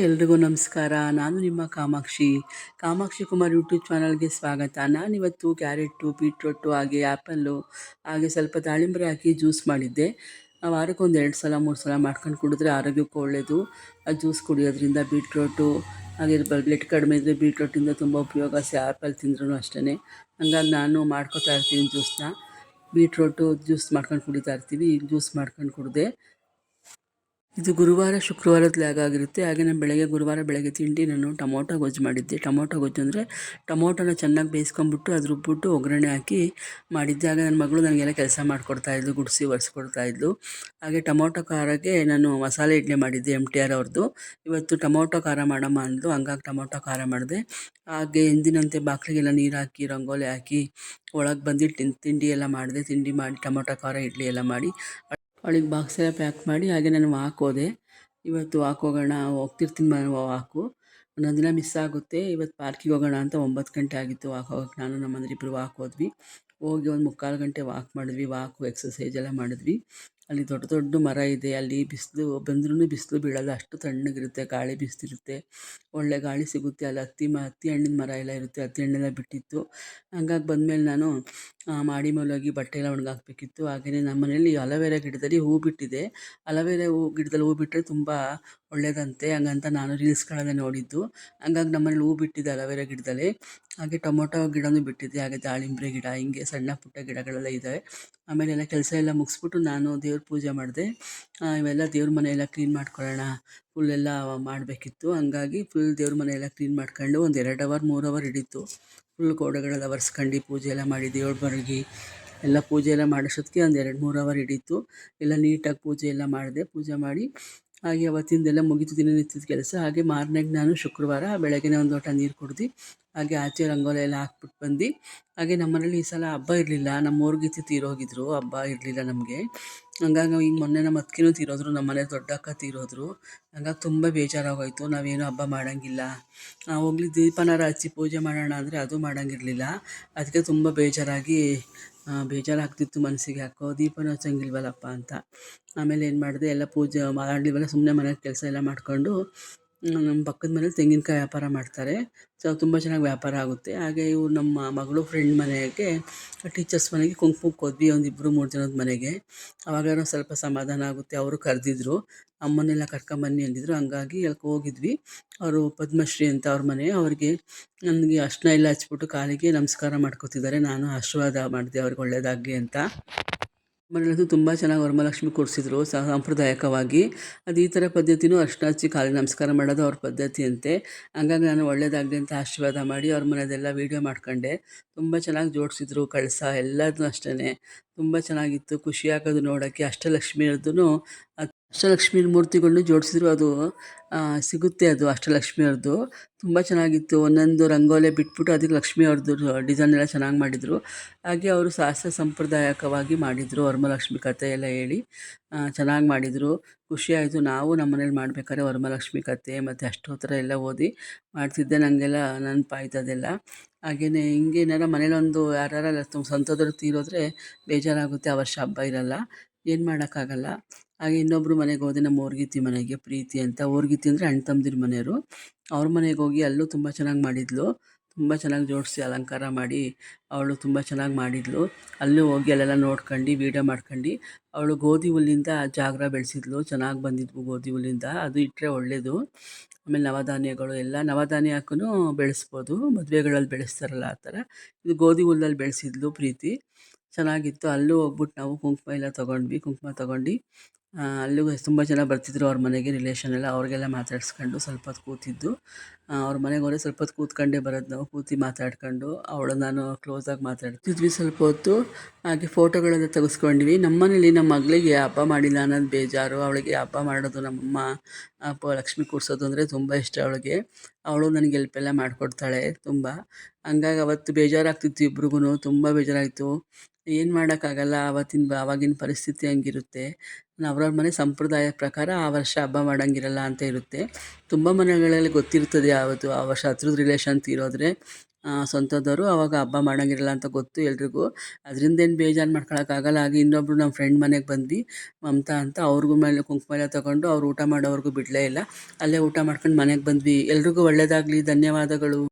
ಎಲ್ರಿಗೂ ನಮಸ್ಕಾರ. ನಾನು ನಿಮ್ಮ ಕಾಮಾಕ್ಷಿ ಕುಮಾರ್ ಯೂಟ್ಯೂಬ್ ಚಾನಲ್ಗೆ ಸ್ವಾಗತ. ನಾನಿವತ್ತು ಕ್ಯಾರೆಟು, ಬೀಟ್ರೋಟು ಹಾಗೆ ಆ್ಯಪಲ್ಲು ಹಾಗೆ ಸ್ವಲ್ಪ ದಾಳಿಂಬೆ ಹಾಕಿ ಜ್ಯೂಸ್ ಮಾಡಿದ್ದೆ. ವಾರಕ್ಕೊಂದು 2 ಸಲ 3 ಸಲ ಮಾಡ್ಕೊಂಡು ಕುಡಿದ್ರೆ ಆರೋಗ್ಯಕ್ಕೂ ಒಳ್ಳೆಯದು. ಆ ಜ್ಯೂಸ್ ಕುಡಿಯೋದ್ರಿಂದ ಬೀಟ್ರೋಟು ಹಾಗೆ ಬ್ಲಡ್ ಕಡಿಮೆ ಇದ್ದರೆ ಬೀಟ್ರೋಟಿಂದ ತುಂಬ ಉಪಯೋಗ. ಆ್ಯಪಲ್ ತಿಂದ್ರೂ ಅಷ್ಟೇ. ಹಂಗಾಗಿ ನಾನು ಮಾಡ್ಕೊತಾ ಇರ್ತೀನಿ ಜ್ಯೂಸನ್ನ. ಬೀಟ್ರೋಟು ಜ್ಯೂಸ್ ಮಾಡ್ಕೊಂಡು ಕುಡಿತಾ ಇರ್ತೀವಿ. ಈಗ ಜ್ಯೂಸ್ ಮಾಡ್ಕೊಂಡು ಕುಡಿದೆ. ಇದು ಗುರುವಾರ ಶುಕ್ರವಾರದ ಆಗಿರುತ್ತೆ. ಹಾಗೆ ನಾನು ಗುರುವಾರ ಬೆಳಗ್ಗೆ ತಿಂಡಿ ನಾನು ಟೊಮೊಟೊ ಗೊಜ್ಜು ಮಾಡಿದ್ದೆ. ಟೊಮೊಟೊ ಗೊಜ್ಜು ಅಂದರೆ ಟೊಮೊಟೊನ ಚೆನ್ನಾಗಿ ಬೇಯಿಸ್ಕೊಂಬಿಟ್ಟು ಅದು ರುಬ್ಬಿಟ್ಟು ಒಗ್ಗರಣೆ ಹಾಕಿ ಮಾಡಿದ್ದೆ. ಆಗ ನನ್ನ ಮಗಳು ನನಗೆಲ್ಲ ಕೆಲಸ ಮಾಡಿಕೊಡ್ತಾಯಿದ್ಲು, ಗುಡಿಸಿ ಒರೆಸ್ಕೊಡ್ತಾಯಿದ್ಲು. ಹಾಗೆ ಟೊಮೊಟೊ ಖಾರಕ್ಕೆ ನಾನು ಮಸಾಲೆ ಇಡ್ಲಿ ಮಾಡಿದ್ದೆ MTR ಅವ್ರದ್ದು. ಇವತ್ತು ಟೊಮೊಟೊ ಖಾರ ಮಾಡಮ್ಮ ಅಂದ್ಲು, ಹಂಗಾಗಿ ಟೊಮೊಟೊ ಖಾರ ಮಾಡಿದೆ. ಹಾಗೆ ಎಂದಿನಂತೆ ಬಾಗಿಲಿಗೆಲ್ಲ ನೀರು ಹಾಕಿ ರಂಗೋಲಿ ಹಾಕಿ ಒಳಗೆ ಬಂದು ತಿಂಡಿ ಎಲ್ಲ ಮಾಡಿದೆ. ತಿಂಡಿ ಮಾಡಿ ಟೊಮೊಟೊ ಖಾರ ಇಡ್ಲಿ ಎಲ್ಲ ಮಾಡಿ ಅವಳಿಗೆ ಬಾಕ್ಸ್ ಎಲ್ಲ ಪ್ಯಾಕ್ ಮಾಡಿ ಹಾಗೆ ನಾನು ವಾಕ್ ಹೋದೆ. ಇವತ್ತು ವಾಕ್ ಹೋಗೋಣ, ಹೋಗ್ತಿರ್ತೀನಿ ವಾಕು. ಒಂದೊಂದು ದಿನ ಮಿಸ್ ಆಗುತ್ತೆ. ಇವತ್ತು ಪಾರ್ಕಿಗೆ ಹೋಗೋಣ ಅಂತ 9 ಗಂಟೆ ಆಗಿತ್ತು ವಾಕ್ ಹೋಗೋಕ್ಕೆ. ನಾನು ನಮ್ಮ ಮನೆಯವ್ರಿಬ್ರು ವಾಕ್ ಹೋದ್ವಿ. ಹೋಗಿ ಒಂದು 3/4 ಗಂಟೆ ವಾಕ್ ಮಾಡಿದ್ವಿ. ಎಕ್ಸಸೈಸ್ ಎಲ್ಲ ಮಾಡಿದ್ವಿ. ಅಲ್ಲಿ ದೊಡ್ಡ ದೊಡ್ಡ ಮರ ಇದೆ. ಅಲ್ಲಿ ಬಿಸಿಲು ಬಂದ್ರೂ ಬಿಸಿಲು ಬೀಳಲ್ಲ, ಅಷ್ಟು ತಣ್ಣಗಿರುತ್ತೆ, ಗಾಳಿ ಬೀಸ್ತಿರುತ್ತೆ, ಒಳ್ಳೆ ಗಾಳಿ ಸಿಗುತ್ತೆ. ಅಲ್ಲಿ ಹತ್ತಿ ಹಣ್ಣಿನ ಮರ ಎಲ್ಲ ಇರುತ್ತೆ, ಹತ್ತಿ ಹಣ್ಣೆಲ್ಲ ಬಿಟ್ಟಿತ್ತು. ಹಂಗಾಗಿ ಬಂದಮೇಲೆ ನಾನು ಮಾಡಿ ಮೇಲೆ ಹೋಗಿ ಬಟ್ಟೆ ಎಲ್ಲ ಒಣಗಾಕಬೇಕಿತ್ತು. ಹಾಗೆಯೇ ನಮ್ಮ ಮನೆಯಲ್ಲಿ ಅಲೋವೆರಾ ಗಿಡದಲ್ಲಿ ಹೂ ಬಿಟ್ಟಿದೆ. ಅಲೋವೆರಾ ಗಿಡದಲ್ಲಿ ಹೂ ಬಿಟ್ಟರೆ ತುಂಬ ಒಳ್ಳೆಯದಂತೆ. ಹಂಗಂತ ನಾನು ರೀಲ್ಸ್ಗಳಲ್ಲೇ ನೋಡಿದ್ದು. ಹಂಗಾಗಿ ನಮ್ಮನೇಲಿ ಹೂ ಬಿಟ್ಟಿದೆ ಅಲೋವೆರಾ ಗಿಡದಲ್ಲಿ. ಹಾಗೆ ಟೊಮೊಟೊ ಗಿಡನೂ ಬಿಟ್ಟಿದೆ, ಹಾಗೆ ದಾಳಿಂಬೆ ಗಿಡ, ಹಿಂಗೆ ಸಣ್ಣ ಪುಟ್ಟ ಗಿಡಗಳೆಲ್ಲ ಇದ್ದಾವೆ. ಆಮೇಲೆ ಎಲ್ಲ ಕೆಲಸ ಎಲ್ಲ ಮುಗಿಸ್ಬಿಟ್ಟು ನಾನು ದೇವ್ರ ಪೂಜೆ ಮಾಡಿದೆ. ಇವೆಲ್ಲ ದೇವ್ರ ಮನೆಯೆಲ್ಲ ಕ್ಲೀನ್ ಮಾಡ್ಕೊಳ್ಳೋಣ, ಫುಲ್ಲೆಲ್ಲ ಮಾಡಬೇಕಿತ್ತು. ಹಂಗಾಗಿ ಫುಲ್ ದೇವ್ರ ಮನೆಯೆಲ್ಲ ಕ್ಲೀನ್ ಮಾಡ್ಕೊಂಡು ಒಂದು 2 ಅವರ್ 3 ಅವರ್ ಹಿಡಿತು. ಫುಲ್ ಗೋಡೆಗಳೆಲ್ಲ ಒರೆಸ್ಕೊಂಡು ಪೂಜೆ ಎಲ್ಲ ಮಾಡಿ ದೇವ್ರ ಮನೆಗೆ ಎಲ್ಲ ಪೂಜೆ ಎಲ್ಲ ಮಾಡೋಷ್ಟೊತ್ತಿಗೆ ಒಂದು 2-3 ಅವರ್ ಹಿಡೀತು. ಎಲ್ಲ ನೀಟಾಗಿ ಪೂಜೆ ಎಲ್ಲ ಮಾಡಿದೆ. ಪೂಜೆ ಮಾಡಿ ಹಾಗೆ ಅವತ್ತಿಂದೆಲ್ಲ ಮುಗೀತು ದಿನನಿತ್ಯದ ಕೆಲಸ. ಹಾಗೆ ಮಾರನೆಗೆ ನಾನು ಶುಕ್ರವಾರ ಬೆಳಗ್ಗೆನೇ ಒಂದು ಲೋಟ ನೀರು ಕುಡ್ದು ಹಾಗೆ ಆಚೆ ರಂಗೋಲಿ ಎಲ್ಲ ಹಾಕ್ಬಿಟ್ಟು ಬಂದು. ಹಾಗೆ ನಮ್ಮ ಮನೇಲಿ ಈ ಸಲ ಹಬ್ಬ ಇರಲಿಲ್ಲ. ನಮ್ಮ ಊರ್ಗಿತಿ ತೀರೋಗಿದ್ರು, ಹಬ್ಬ ಇರಲಿಲ್ಲ ನಮಗೆ. ಹಂಗಾಗಿ ಈಗ ಮೊನ್ನೆ ನಮ್ಮ ಅತ್ತಿಗೆನೂ ತೀರೋದ್ರು, ನಮ್ಮ ಮನೆ ದೊಡ್ಡ ಅಕ್ಕ ತೀರೋದ್ರು. ಹಂಗಾಗಿ ತುಂಬ ಬೇಜಾರಾಗೋಯಿತು. ನಾವೇನು ಹಬ್ಬ ಮಾಡೋಂಗಿಲ್ಲ, ಹೋಗ್ಲಿ ದೀಪನಾರ ಹಚ್ಚಿ ಪೂಜೆ ಮಾಡೋಣ ಅಂದರೆ ಅದು ಮಾಡೋಂಗಿರಲಿಲ್ಲ. ಅದಕ್ಕೆ ತುಂಬ ಬೇಜಾರಾಗ್ತಿತ್ತು ಮನಸ್ಸಿಗೆ. ಯಾಕೋ ದೀಪನೂ ಹಚ್ಚಂಗಿಲ್ವಲ್ಲಪ್ಪ ಅಂತ. ಆಮೇಲೆ ಏನು ಮಾಡಿದೆ, ಎಲ್ಲ ಪೂಜೆ ಮಾಡಲಿವಲ್ಲ, ಸುಮ್ಮನೆ ಮನೆ ಕೆಲಸ ಎಲ್ಲ ಮಾಡಿಕೊಂಡು ನಮ್ಮ ಪಕ್ಕದ ಮನೇಲಿ ತೆಂಗಿನಕಾಯಿ ವ್ಯಾಪಾರ ಮಾಡ್ತಾರೆ. ತುಂಬ ಚೆನ್ನಾಗಿ ವ್ಯಾಪಾರ ಆಗುತ್ತೆ. ಹಾಗೆ ಇವ್ರು ನಮ್ಮ ಮಗಳು ಫ್ರೆಂಡ್ ಮನೆಗೆ, ಟೀಚರ್ಸ್ ಮನೆಗೆ ಕುಂಕುಮಕ್ಕೆ ಹೋದ್ವಿ, ಒಂದು 2-3 ಜನದ ಮನೆಗೆ. ಅವಾಗೇನೋ ಸ್ವಲ್ಪ ಸಮಾಧಾನ ಆಗುತ್ತೆ. ಅವರು ಕರೆದಿದ್ರು, ಅಮ್ಮನ್ನೆಲ್ಲ ಕರ್ಕೊಂಬನ್ನಿ ಅಂದಿದ್ರು. ಹಂಗಾಗಿ ಅದಕ್ಕೆ ಹೋಗಿದ್ವಿ. ಅವರು ಪದ್ಮಶ್ರೀ ಅಂತ ಅವ್ರ ಮನೆ. ಅವ್ರಿಗೆ ನನಗೆ ಅರ್ಶಿನ ಎಲ್ಲ ಹಚ್ಬಿಟ್ಟು ಕಾಲಿಗೆ ನಮಸ್ಕಾರ ಮಾಡ್ಕೊತಿದ್ದಾರೆ. ನಾನು ಆಶೀರ್ವಾದ ಮಾಡಿದೆ ಅವ್ರಿಗೆ ಒಳ್ಳೆಯದಾಗಲಿ ಅಂತ. ಮನೆಯಲ್ಲಂತೂ ತುಂಬ ಚೆನ್ನಾಗಿ ವರಮಹಾಲಕ್ಷ್ಮಿ ಕೂರಿಸಿದ್ರು ಸಾಂಪ್ರದಾಯಿಕವಾಗಿ. ಅದು ಈ ಥರ ಪದ್ಧತಿನೂ ಅರ್ಶಿನ ಹಚ್ಚಿ ಕಾಲಿಗೆ ನಮಸ್ಕಾರ ಮಾಡೋದು ಅವ್ರ ಪದ್ಧತಿ ಅಂತೆ. ಹಂಗಾಗಿ ನಾನು ಒಳ್ಳೆಯದಾಗಲಿ ಅಂತ ಆಶೀರ್ವಾದ ಮಾಡಿ ಅವ್ರ ಮನೆಯದೆಲ್ಲ ವೀಡಿಯೋ ಮಾಡ್ಕೊಂಡೆ. ತುಂಬ ಚೆನ್ನಾಗಿ ಜೋಡಿಸಿದ್ರು ಕಳಸ ಎಲ್ಲದೂ ಅಷ್ಟೇ. ತುಂಬ ಚೆನ್ನಾಗಿತ್ತು, ಖುಷಿ ಆಗೋದು ನೋಡೋಕ್ಕೆ. ಅಷ್ಟಲಕ್ಷ್ಮಿ ಮೂರ್ತಿಗಳನ್ನೂ ಜೋಡಿಸಿದ್ರು. ಅದು ಸಿಗುತ್ತೆ, ಅದು ಅಷ್ಟಲಕ್ಷ್ಮಿಯವ್ರದ್ದು ತುಂಬ ಚೆನ್ನಾಗಿತ್ತು. ಒಂದೊಂದು ರಂಗೋಲೆ ಬಿಟ್ಬಿಟ್ಟು ಅದಕ್ಕೆ ಲಕ್ಷ್ಮಿಯವ್ರದ್ದು ಡಿಸೈನ್ ಎಲ್ಲ ಚೆನ್ನಾಗಿ ಮಾಡಿದರು. ಹಾಗೆ ಅವರು ಸಂಪ್ರದಾಯಕವಾಗಿ ಮಾಡಿದರು. ವರಮಹಾಲಕ್ಷ್ಮಿ ಕಥೆ ಎಲ್ಲ ಹೇಳಿ ಚೆನ್ನಾಗಿ ಮಾಡಿದರು. ಖುಷಿಯಾಯಿತು. ನಾವು ನಮ್ಮ ಮನೇಲಿ ಮಾಡಬೇಕಾದ್ರೆ ವರಮಹಾಲಕ್ಷ್ಮಿ ಕಥೆ ಮತ್ತು ಅಷ್ಟೋತ್ತರ ಎಲ್ಲ ಓದಿ ಮಾಡ್ತಿದ್ದೆ. ನನಗೆಲ್ಲ ನೆನಪಾಯ್ತು ಅದೆಲ್ಲ. ಹಾಗೆಯೇ ಹಿಂಗೆ ಏನಾರ ಮನೇಲೊಂದು ಯಾರಾರ ಸ್ವಂತದವ್ರು ತೀರೋದ್ರೆ ಬೇಜಾರಾಗುತ್ತೆ. ಆ ವರ್ಷ ಹಬ್ಬ ಇರೋಲ್ಲ, ಏನು ಮಾಡೋಕ್ಕಾಗಲ್ಲ. ಹಾಗೆ ಇನ್ನೊಬ್ಬರು ಮನೆಗೆ ಹೋದೆ, ನಮ್ಮ ಊರ್ಗಿತಿ ಮನೆಗೆ, ಪ್ರೀತಿ ಅಂತ. ಊರ್ಗಿತಿ ಅಂದರೆ ಅಣ್ಣ ತಮ್ಮದಿರ ಮನೆಯವರು. ಅವ್ರ ಮನೆಗೆ ಹೋಗಿ ಅಲ್ಲೂ ತುಂಬ ಚೆನ್ನಾಗಿ ಮಾಡಿದ್ಲು. ತುಂಬ ಚೆನ್ನಾಗಿ ಜೋಡಿಸಿ ಅಲಂಕಾರ ಮಾಡಿ ಅವಳು ತುಂಬ ಚೆನ್ನಾಗಿ ಮಾಡಿದ್ಲು. ಅಲ್ಲೂ ಹೋಗಿ ಅಲ್ಲೆಲ್ಲ ನೋಡ್ಕೊಂಡು ವೀಡಿಯೋ ಮಾಡ್ಕೊಂಡು. ಅವಳು ಗೋಧಿ ಹುಲ್ಲಿಂದ ಜಾಗರ ಬೆಳೆಸಿದ್ಲು, ಚೆನ್ನಾಗಿ ಬಂದಿದ್ವು ಗೋಧಿ ಹುಲ್ಲಿಂದ. ಅದು ಇಟ್ಟರೆ ಒಳ್ಳೆಯದು. ಆಮೇಲೆ ನವಧಾನ್ಯಗಳು ಎಲ್ಲ ನವಧಾನ್ಯ ಹಾಕೂ ಬೆಳೆಸ್ಬೋದು, ಮದುವೆಗಳಲ್ಲಿ ಬೆಳೆಸ್ತಾರಲ್ಲ ಆ ಥರ. ಇದು ಗೋಧಿ ಹುಲ್ಲಲ್ಲಿ ಬೆಳೆಸಿದ್ಲು ಪ್ರೀತಿ, ಚೆನ್ನಾಗಿತ್ತು. ಅಲ್ಲೂ ಹೋಗ್ಬಿಟ್ಟು ನಾವು ಕುಂಕುಮ ತೊಗೊಂಡು ಅಲ್ಲಿಗೂ ತುಂಬ ಜನ ಬರ್ತಿದ್ರು ಅವ್ರ ಮನೆಗೆ, ರಿಲೇಷನ್ ಎಲ್ಲ. ಅವ್ರಿಗೆಲ್ಲ ಮಾತಾಡ್ಸ್ಕೊಂಡು ಸ್ವಲ್ಪ ಹೊತ್ತು ಕೂತಿದ್ದು. ಅವ್ರ ಮನೆಗೆ ಹೋದರೆ ಸ್ವಲ್ಪ ಹೊತ್ತು ಕೂತ್ಕೊಂಡೇ ಬರೋದು ನಾವು. ಮಾತಾಡ್ಕೊಂಡು ಅವಳು ನಾನು ಕ್ಲೋಸಾಗಿ ಮಾತಾಡ್ತಿದ್ವಿ ಸ್ವಲ್ಪ ಹೊತ್ತು. ಹಾಗೆ ಫೋಟೋಗಳೆಲ್ಲ ತೆಗೆಸ್ಕೊಂಡ್ವಿ. ನಮ್ಮ ಮನೇಲಿ ನಮ್ಮ ಮಗಳಿಗೆ ಹಬ್ಬ ಮಾಡಿಲ್ಲ ಅನ್ನೋದು ಬೇಜಾರು. ಅವಳಿಗೆ ಹಬ್ಬ ಮಾಡೋದು, ನಮ್ಮಮ್ಮ ಲಕ್ಷ್ಮಿ ಕೂರಿಸೋದು ಅಂದರೆ ತುಂಬ ಇಷ್ಟ ಅವಳಿಗೆ. ಅವಳು ನನಗೆ ಹೆಲ್ಪೆಲ್ಲ ಮಾಡಿಕೊಡ್ತಾಳೆ ತುಂಬ. ಹಂಗಾಗಿ ಅವತ್ತು ಬೇಜಾರಾಗ್ತಿತ್ತು ಇಬ್ರಿಗೂ, ತುಂಬ ಬೇಜಾರಾಯಿತು. ಏನು ಮಾಡೋಕ್ಕಾಗಲ್ಲ, ಆವಾಗಿನ ಪರಿಸ್ಥಿತಿ ಹಂಗಿರುತ್ತೆ. ಅವ್ರವ್ರ ಮನೆ ಸಂಪ್ರದಾಯ ಪ್ರಕಾರ ಆ ವರ್ಷ ಹಬ್ಬ ಮಾಡೋಂಗಿರಲ್ಲ ಅಂತ ಇರುತ್ತೆ. ತುಂಬ ಮನೆಗಳಲ್ಲಿ ಗೊತ್ತಿರ್ತದೆ, ಯಾವತ್ತು ಆ ವರ್ಷ ಹತ್ರದ ರಿಲೇಷನ್ ತೀರೋದ್ರೆ ಸ್ವಂತದವರು. ಆವಾಗ ಹಬ್ಬ ಮಾಡೋಂಗಿರಲ್ಲ ಅಂತ ಗೊತ್ತು ಎಲ್ರಿಗೂ. ಅದರಿಂದೇನು ಬೇಜಾರು ಮಾಡ್ಕೊಳಕ್ಕಾಗಲ್ಲ. ಹಾಗೆ ಇನ್ನೊಬ್ಬರು ನಮ್ಮ ಫ್ರೆಂಡ್ ಮನೆಗೆ ಬಂದು, ಮಮತಾ ಅಂತ, ಅವ್ರಿಗೂ ಮೇಲೆ ಕುಂಕುಮ ಎಲ್ಲ ತಗೊಂಡು ಅವ್ರು ಊಟ ಮಾಡೋವರೆಗೂ ಬಿಡಲೇ ಇಲ್ಲ. ಅಲ್ಲೇ ಊಟ ಮಾಡ್ಕೊಂಡು ಮನೆಗೆ ಬಂದ್ವಿ. ಎಲ್ರಿಗೂ ಒಳ್ಳೆಯದಾಗಲಿ. ಧನ್ಯವಾದಗಳು.